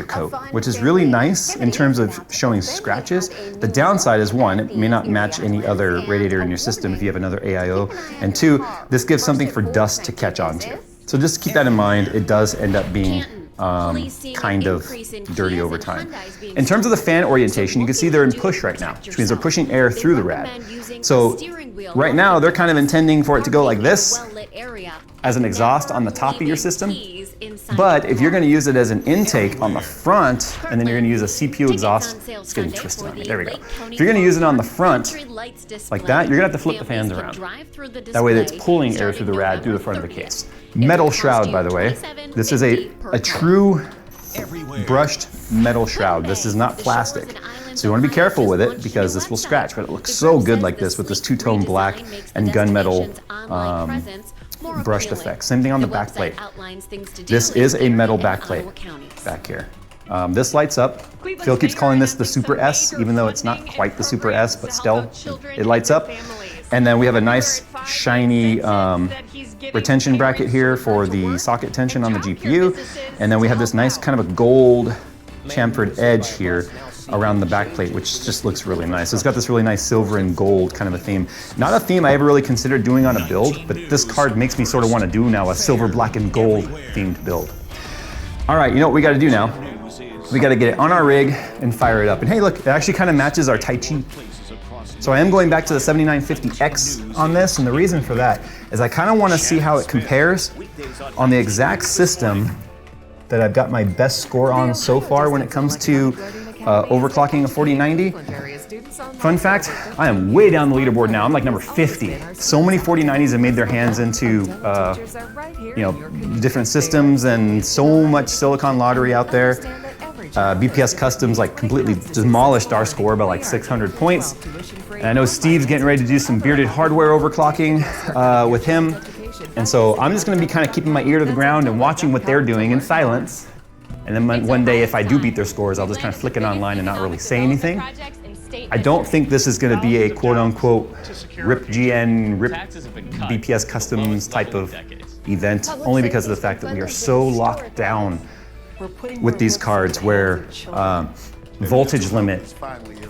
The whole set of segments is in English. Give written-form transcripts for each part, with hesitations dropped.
coat, which is really nice in terms of showing scratches. The downside is one, it may not match any other radiator in your system if you have another AIO, and two, this gives something for dust to catch onto. So just keep that in mind, it does end up being kind of dirty over time. In terms of the fan orientation, you can see they're in push right now, which means they're pushing air through the rad. So right now they're kind of intending for it to go like this as an exhaust on the top of your system. But if you're going to use it as an intake on the front, and then you're going to use a CPU exhaust, it's getting twisted on me, there we go. If you're going to use it on the front, like that, you're going to have to flip the fans around. That way it's pulling air through the rad through the front of the case. Metal shroud, by the way. This is a true brushed metal shroud. This is not plastic. So you want to be careful with it because this will scratch, but it looks so good like this with this two-tone black and gunmetal brushed effect. Same thing on the back plate. This is a metal back plate back here. This lights up. Phil keeps calling this the Super S, even though it's not quite the Super S, but still, it lights up. And then we have a nice shiny retention bracket here for the socket tension on the GPU. And then we have this nice kind of a gold chamfered edge here around the back plate, which just looks really nice. So it's got this really nice silver and gold kind of a theme. Not a theme I ever really considered doing on a build, but this card makes me sort of want to do now a silver, black, and gold themed build. All right, you know what we got to do now? We got to get it on our rig and fire it up. And hey, look, it actually kind of matches our Tai Chi. So I am going back to the 7950X on this, and the reason for that is I kind of want to see how it compares on the exact system that I've got my best score on so far when it comes to overclocking a 4090. Fun fact, I am way down the leaderboard now. I'm like number 50. So many 4090s have made their hands into different systems, and so much Silicon lottery out there. BPS Customs like completely demolished our score by like 600 points. And I know Steve's getting ready to do some bearded hardware overclocking with him. And so I'm just going to be kind of keeping my ear to the ground and watching what they're doing in silence. And then one day, if I do beat their scores, I'll just kind of flick it online and not really say anything. I don't think this is going to be a quote-unquote RIP GN, RIP BPS Customs type of event, only because of the fact that we are so locked down with these cards where voltage limit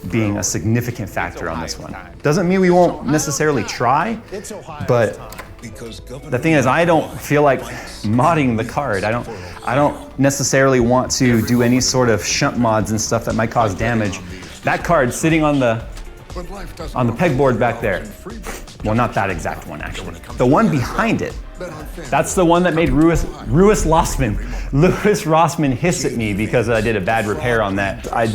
being a significant factor on this one. Doesn't mean we won't necessarily try, but the thing is, I don't feel like modding the card. I don't necessarily want to do any sort of shunt mods and stuff that might cause damage. That card sitting on the pegboard back there. Well, not that exact one, actually. The one behind it. That's the one that made Louis Rossman hiss at me because I did a bad repair on that. I